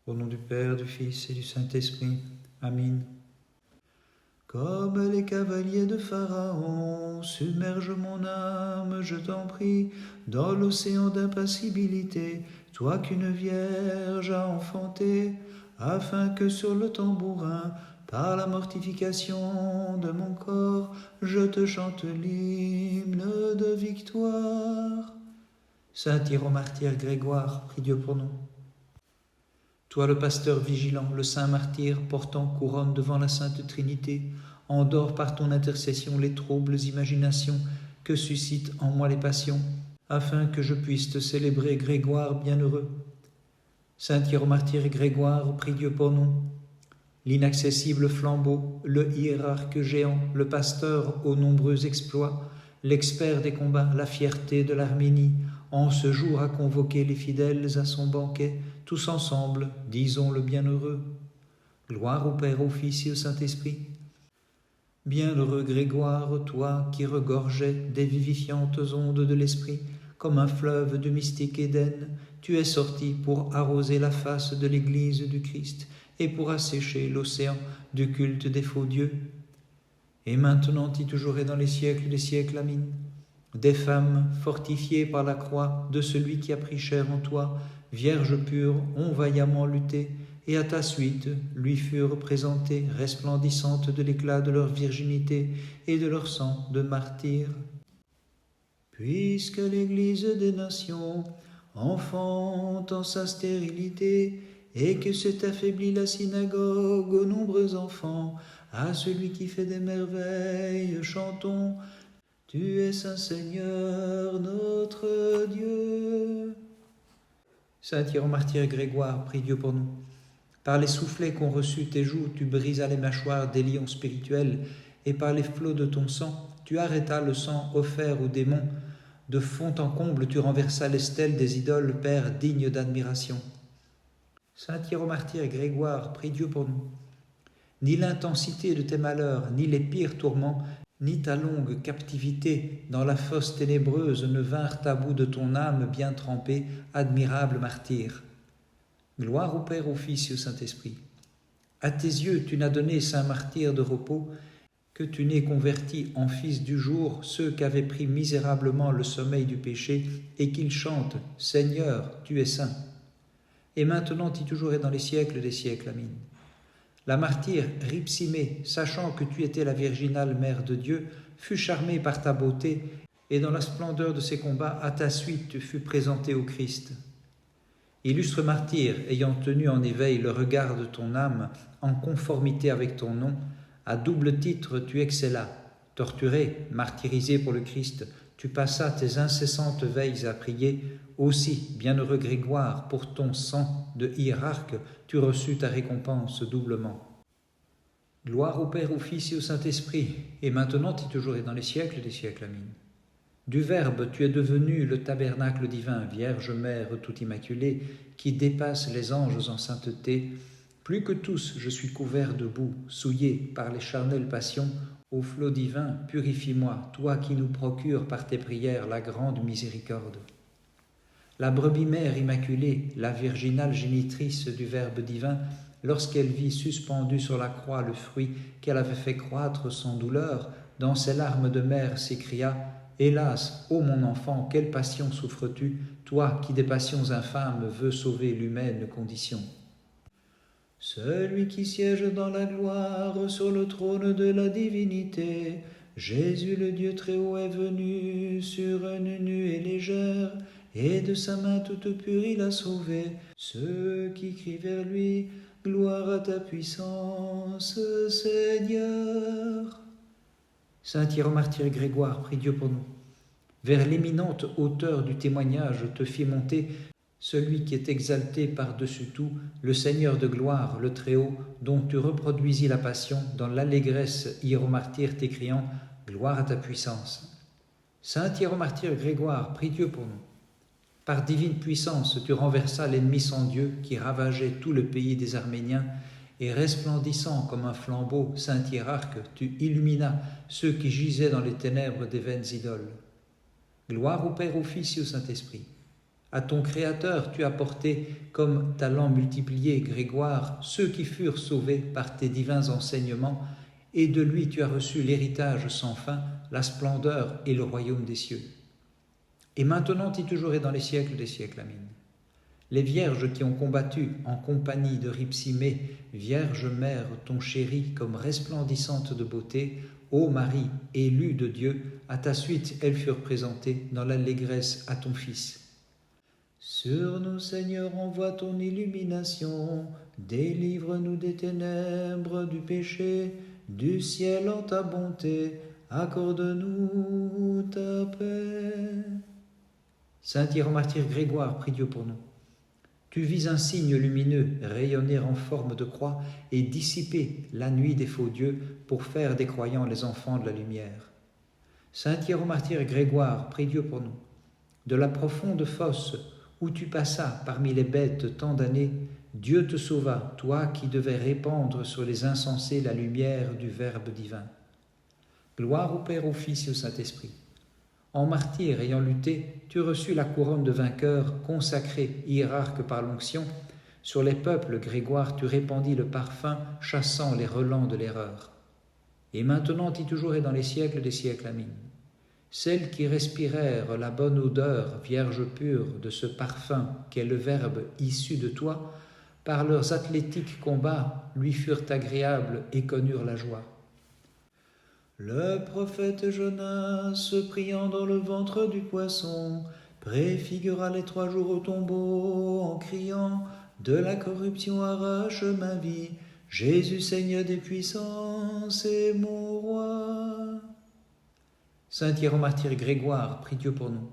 Au nom du Père, du Fils et du Saint-Esprit. Amen. Comme les cavaliers de Pharaon, submerge mon âme, je t'en prie, dans l'océan d'impassibilité, toi qu'une vierge a enfanté, afin que sur le tambourin, par la mortification de mon corps, je te chante l'hymne de victoire. Saint Hiéromartyr Grégoire, prie Dieu pour nous. Toi le pasteur vigilant, le saint martyr portant couronne devant la Sainte Trinité, endors par ton intercession les troubles imaginations que suscitent en moi les passions, afin que je puisse te célébrer, Grégoire bienheureux. Saint Hiéromartyr Grégoire, prie Dieu pour nous. L'inaccessible flambeau, le hiérarque géant, le pasteur aux nombreux exploits, l'expert des combats, la fierté de l'Arménie, en ce jour a convoqué les fidèles à son banquet, tous ensemble, disons le bienheureux. Gloire au Père, au Fils et au Saint-Esprit. Bienheureux Grégoire, toi qui regorgeais des vivifiantes ondes de l'Esprit, comme un fleuve de mystique Éden, tu es sorti pour arroser la face de l'Église du Christ et pour assécher l'océan du culte des faux dieux. Et maintenant et toujours et dans les siècles des siècles, Amen. Des femmes fortifiées par la croix de celui qui a pris chair en toi, Vierge pure, ont vaillamment lutté, et à ta suite lui furent présentées, resplendissantes de l'éclat de leur virginité et de leur sang de martyrs. Puisque l'Église des nations enfante en sa stérilité, et que s'est affaiblie la synagogue aux nombreux enfants, à celui qui fait des merveilles, chantons, tu es Saint Seigneur, notre Dieu. Saint Hiéromartyr Grégoire, prie Dieu pour nous. Par les soufflets qu'ont reçus tes joues, tu brisas les mâchoires des lions spirituels, et par les flots de ton sang, tu arrêtas le sang offert aux démons. De fond en comble, tu renversas les stèles des idoles, Père digne d'admiration. Saint Hiéromartyr Grégoire, prie Dieu pour nous. Ni l'intensité de tes malheurs, ni les pires tourments, ni ta longue captivité dans la fosse ténébreuse ne vinrent à bout de ton âme bien trempée, admirable martyr. Gloire au Père, au Fils et au Saint-Esprit. À tes yeux, tu n'as donné, saint martyr de repos, que tu n'aies converti en fils du jour ceux qu'avaient pris misérablement le sommeil du péché, et qu'ils chantent « Seigneur, tu es saint ». Et maintenant et toujours et dans les siècles des siècles, Amen. La martyre Ripsimée, sachant que tu étais la virginale mère de Dieu, fut charmée par ta beauté, et dans la splendeur de ses combats, à ta suite tu fus présentée au Christ. Illustre martyr, ayant tenu en éveil le regard de ton âme, en conformité avec ton nom, à double titre tu excellas. Torturé, martyrisé pour le Christ, tu passas tes incessantes veilles à prier. Aussi, bienheureux Grégoire, pour ton sang de hiérarque, tu reçus ta récompense doublement. Gloire au Père, au Fils et au Saint-Esprit, et maintenant et toujours et dans les siècles des siècles. Amen. Du Verbe, tu es devenu le tabernacle divin, Vierge Mère tout immaculée, qui dépasse les anges en sainteté. Plus que tous, je suis couvert de boue, souillé par les charnelles passions. Ô flot divin, purifie-moi, toi qui nous procures par tes prières la grande miséricorde. La brebis mère immaculée, la virginale génitrice du Verbe divin, lorsqu'elle vit suspendu sur la croix le fruit qu'elle avait fait croître sans douleur, dans ses larmes de mère s'écria « Hélas, ô mon enfant, quelle passion souffres-tu, toi qui des passions infâmes veux sauver l'humaine condition ?» Celui qui siège dans la gloire sur le trône de la divinité, Jésus le Dieu très haut est venu sur une nuée légère, et de sa main toute pure il a sauvé ceux qui crient vers lui, gloire à ta puissance, Seigneur. Saint Hiéromartyr Grégoire, prie Dieu pour nous. Vers l'éminente hauteur du témoignage te fit monter celui qui est exalté par-dessus tout, le Seigneur de gloire, le Très-Haut, dont tu reproduisis la passion dans l'allégresse hiéromartyr t'écriant « Gloire à ta puissance ». Saint Hiéromartyr Grégoire, prie Dieu pour nous. Par divine puissance, tu renversas l'ennemi sans Dieu qui ravageait tout le pays des Arméniens, et resplendissant comme un flambeau, saint hiérarque, tu illuminas ceux qui gisaient dans les ténèbres des vaines idoles. Gloire au Père, au Fils et au Saint-Esprit. À ton Créateur, tu as porté comme talent multiplié, Grégoire, ceux qui furent sauvés par tes divins enseignements, et de lui tu as reçu l'héritage sans fin, la splendeur et le royaume des cieux. Et maintenant et toujours et dans les siècles des siècles. Amen. Les vierges qui ont combattu en compagnie de Ripsimée, Vierge Mère, ton chéri, comme resplendissante de beauté, ô Marie, élue de Dieu, à ta suite elles furent présentées dans l'allégresse à ton Fils. Sur nous, Seigneur, envoie ton illumination, délivre-nous des ténèbres du péché, du ciel en ta bonté, accorde-nous ta paix. Saint Hiéromartyr Grégoire, prie Dieu pour nous. Tu vis un signe lumineux rayonner en forme de croix et dissiper la nuit des faux dieux pour faire des croyants les enfants de la lumière. Saint Hiéromartyr Grégoire, prie Dieu pour nous. De la profonde fosse où tu passas parmi les bêtes tant d'années, Dieu te sauva, toi qui devais répandre sur les insensés la lumière du Verbe divin. Gloire au Père, au Fils et au Saint-Esprit. En martyr ayant lutté, tu reçus la couronne de vainqueur, consacré, hiérarque par l'onction. Sur les peuples, Grégoire, tu répandis le parfum, chassant les relents de l'erreur. Et maintenant et toujours et dans les siècles des siècles. Amen. Celles qui respirèrent la bonne odeur, Vierge pure, de ce parfum qu'est le Verbe issu de toi, par leurs athlétiques combats, lui furent agréables et connurent la joie. Le prophète Jonas, priant dans le ventre du poisson, préfigura les 3 jours au tombeau en criant « De la corruption arrache ma vie, Jésus Seigneur des puissances et mon roi ». Saint Hiéromartyr Grégoire, prie Dieu pour nous.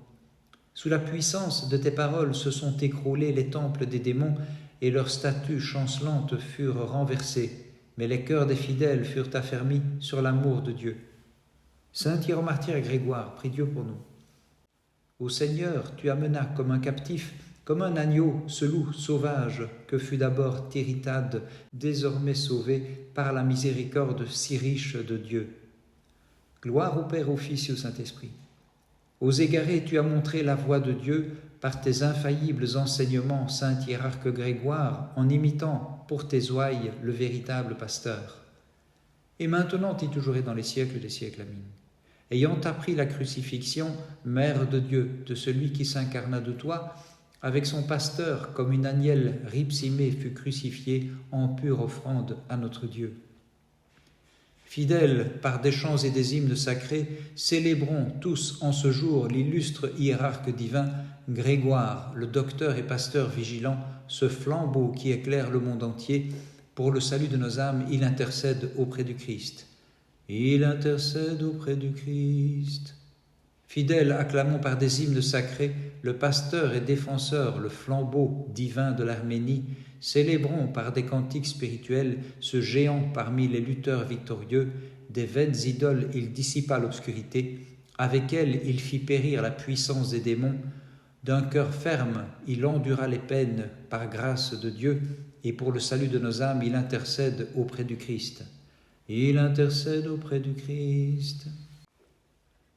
Sous la puissance de tes paroles se sont écroulés les temples des démons et leurs statues chancelantes furent renversées. Mais les cœurs des fidèles furent affermis sur l'amour de Dieu. Saint Hiéromartyr Grégoire, prie Dieu pour nous. Ô Seigneur, tu amenas comme un captif, comme un agneau, ce loup sauvage que fut d'abord Tiritade, désormais sauvé par la miséricorde si riche de Dieu. Gloire au Père, au Fils et au Saint-Esprit. Aux égarés, tu as montré la voie de Dieu par tes infaillibles enseignements, Saint Hiérarque Grégoire, en imitant pour tes ouailles le véritable pasteur. Et maintenant et toujours et dans les siècles des siècles. Amen. Ayant appris la crucifixion, Mère de Dieu, de celui qui s'incarna de toi, avec son pasteur, comme une agnelle Ripsimée fut crucifiée en pure offrande à notre Dieu. Fidèles par des chants et des hymnes sacrés, célébrons tous en ce jour l'illustre hiérarque divin, Grégoire, le docteur et pasteur vigilant, ce flambeau qui éclaire le monde entier. Pour le salut de nos âmes, il intercède auprès du Christ. Il intercède auprès du Christ. Fidèles, acclamons par des hymnes sacrés le pasteur et défenseur, le flambeau divin de l'Arménie. Célébrons par des cantiques spirituels ce géant parmi les lutteurs victorieux. Des vaines idoles, il dissipa l'obscurité. Avec elles, il fit périr la puissance des démons. D'un cœur ferme, il endura les peines par grâce de Dieu. Et pour le salut de nos âmes, il intercède auprès du Christ. Il intercède auprès du Christ.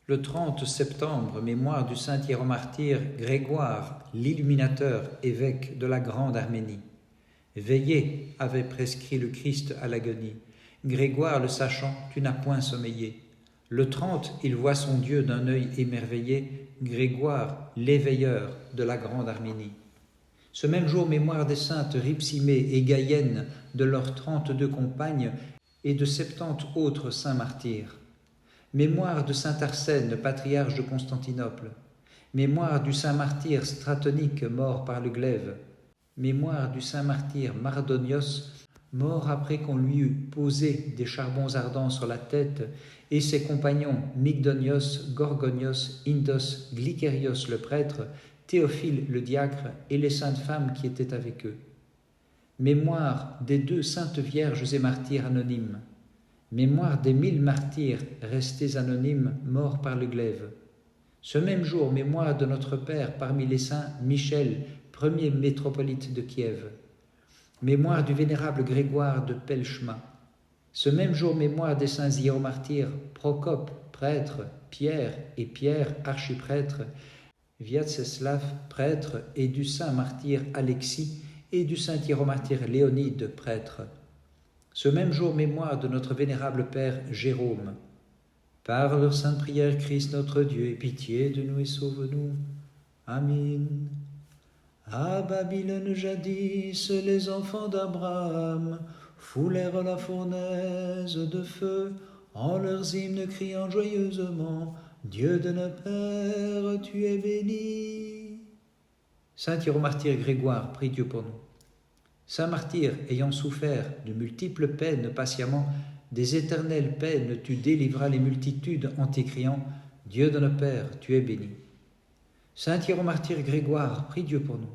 Le 30 septembre, mémoire du saint hiéromartyr Grégoire, l'illuminateur, évêque de la Grande Arménie. Veillez, avait prescrit le Christ à l'agonie. Grégoire, le sachant, tu n'as point sommeillé. Le 30, il voit son Dieu d'un œil émerveillé. Grégoire, l'éveilleur de la Grande Arménie. Ce même jour, mémoire des saintes Ripsimée et Gaïenne, de leurs 32 compagnes et de 70 autres saints martyrs. Mémoire de saint Arsène, patriarche de Constantinople. Mémoire du saint martyr Stratonique, mort par le glaive. Mémoire du saint martyr Mardonios, mort après qu'on lui eut posé des charbons ardents sur la tête, et ses compagnons Mygdonios, Gorgonios, Indos, Glycérios le prêtre, Théophile le diacre et les saintes femmes qui étaient avec eux. Mémoire des 2 saintes vierges et martyrs anonymes. Mémoire des 1000 martyrs restés anonymes, morts par le glaive. Ce même jour, mémoire de notre Père parmi les saints Michel, premier métropolite de Kiev. Mémoire du vénérable Grégoire de Pelchma. Ce même jour, mémoire des saints hiéromartyrs Procope, prêtre, Pierre et Pierre, archiprêtre, Vyacheslav, prêtre, et du saint martyr Alexis, et du saint hiéromartyr Léonide, prêtre. Ce même jour, mémoire de notre vénérable père Jérôme. Par leur sainte prière, Christ notre Dieu, aie pitié de nous et sauve-nous. Amen. À Babylone jadis, les enfants d'Abraham foulèrent la fournaise de feu en leurs hymnes criant joyeusement « Dieu de nos pères, tu es béni !» Saint hiéromartyr Grégoire, prie Dieu pour nous. Saint martyr, ayant souffert de multiples peines patiemment, des éternelles peines tu délivras les multitudes en t'écriant « Dieu de nos pères, tu es béni !» Saint hiéromartyr Grégoire, prie Dieu pour nous.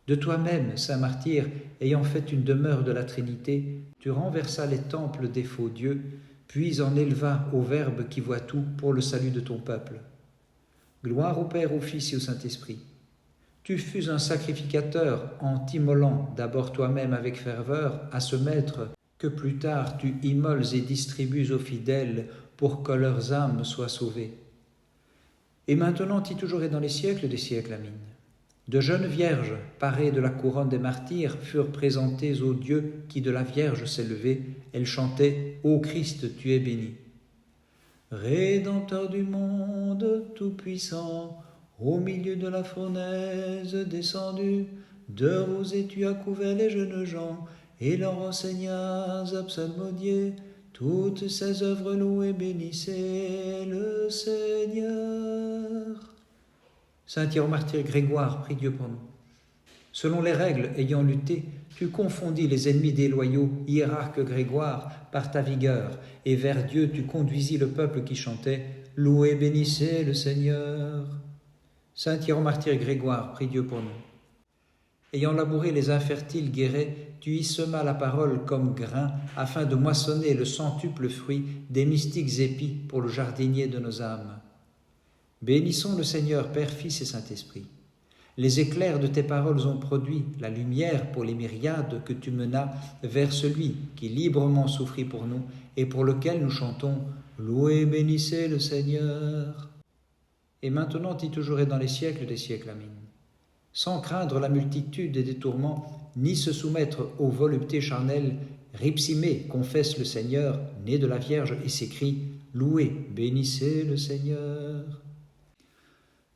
De toi-même, saint martyr, ayant fait une demeure de la Trinité, tu renversas les temples des faux dieux, puis en élevas au Verbe qui voit tout pour le salut de ton peuple. Gloire au Père, au Fils et au Saint-Esprit. Tu fus un sacrificateur en t'immolant d'abord toi-même avec ferveur à ce Maître que plus tard tu immoles et distribues aux fidèles pour que leurs âmes soient sauvées. Et maintenant, toujours et dans les siècles des siècles, Amen. De jeunes vierges, parées de la couronne des martyrs, furent présentées au Dieu qui de la Vierge s'est levé. Elles chantaient « Ô Christ, tu es béni !» Rédempteur du monde tout-puissant, au milieu de la fournaise descendu, de rosée tu as couvert les jeunes gens, et leur enseignas à psalmodier. Toutes ces œuvres louées bénissez le Seigneur. Saint hiéromartyr Grégoire, prie Dieu pour nous. Selon les règles ayant lutté, tu confondis les ennemis des loyaux, hiérarque Grégoire, par ta vigueur, et vers Dieu tu conduisis le peuple qui chantait « Louez, bénissez le Seigneur ». Saint hiéromartyr Grégoire, prie Dieu pour nous. Ayant labouré les infertiles guérets, tu y semas la parole comme grain, afin de moissonner le centuple fruit des mystiques épis pour le jardinier de nos âmes. Bénissons le Seigneur, Père, Fils et Saint-Esprit. Les éclairs de tes paroles ont produit la lumière pour les myriades que tu menas vers celui qui librement souffrit pour nous et pour lequel nous chantons « Louez, bénissez le Seigneur ». Et maintenant, toujours et dans les siècles des siècles, Amen. Sans craindre la multitude des tourments, ni se soumettre aux voluptés charnelles, Ripsimé confesse le Seigneur, né de la Vierge, et s'écrie « Louez, bénissez le Seigneur ».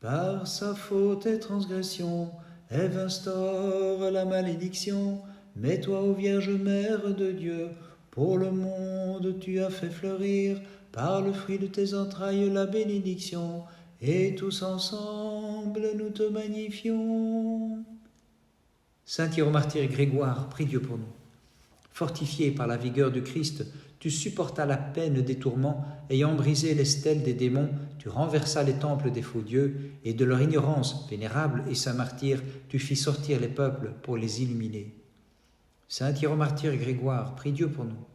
Par sa faute et transgression, Ève instaure la malédiction. Mais toi, ô Vierge Mère de Dieu, pour le monde tu as fait fleurir, par le fruit de tes entrailles, la bénédiction. Et tous ensemble nous te magnifions. Saint hiéromartyr Grégoire, prie Dieu pour nous. Fortifié par la vigueur du Christ, tu supportas la peine des tourments, ayant brisé les stèles des démons, tu renversas les temples des faux dieux, et de leur ignorance vénérable et saint martyr, tu fis sortir les peuples pour les illuminer. Saint hiéromartyr Grégoire, prie Dieu pour nous.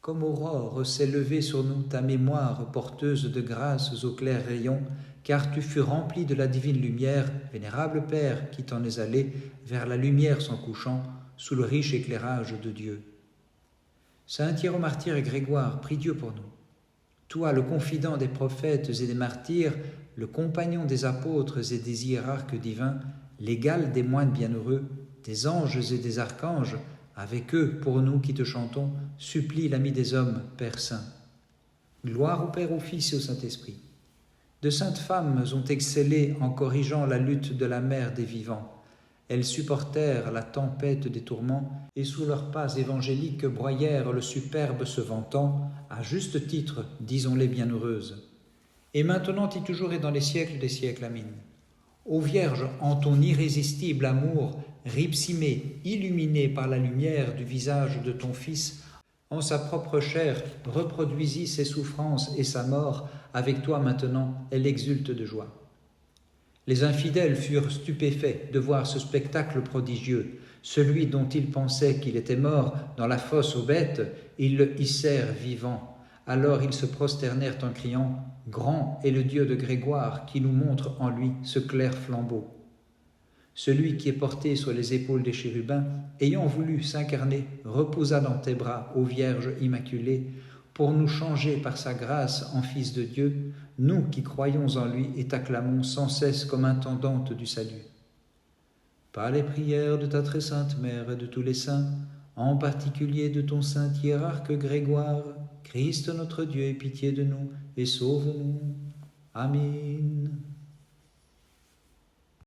Comme aurore s'est levée sur nous ta mémoire porteuse de grâces aux clairs rayons, car tu fus rempli de la divine lumière, vénérable Père, qui t'en es allé vers la lumière s'en couchant, sous le riche éclairage de Dieu. Saint hiéromartyr Grégoire, prie Dieu pour nous. Toi, le confident des prophètes et des martyrs, le compagnon des apôtres et des hiérarques divins, l'égal des moines bienheureux, des anges et des archanges, avec eux, pour nous qui te chantons, supplie l'ami des hommes, Père Saint. Gloire au Père, au Fils et au Saint-Esprit. De saintes femmes ont excellé en corrigeant la lutte de la mère des vivants. Elles supportèrent la tempête des tourments et sous leurs pas évangéliques broyèrent le superbe se vantant, à juste titre, disons-les bienheureuses. Et maintenant et toujours et dans les siècles des siècles, Amen. Ô Vierge, en ton irrésistible amour, Ripsimé, illuminée par la lumière du visage de ton Fils, en sa propre chair, reproduisit ses souffrances et sa mort, avec toi maintenant, elle exulte de joie. Les infidèles furent stupéfaits de voir ce spectacle prodigieux. Celui dont ils pensaient qu'il était mort dans la fosse aux bêtes, ils le hissèrent vivant. Alors ils se prosternèrent en criant « Grand est le Dieu de Grégoire qui nous montre en lui ce clair flambeau ». Celui qui est porté sur les épaules des chérubins, ayant voulu s'incarner, reposa dans tes bras, ô Vierge immaculée, pour nous changer par sa grâce en Fils de Dieu, nous qui croyons en lui et t'acclamons sans cesse comme intendante du salut. Par les prières de ta très sainte Mère et de tous les saints, en particulier de ton saint hiérarque Grégoire, Christ notre Dieu, aie pitié de nous et sauve-nous. Amen.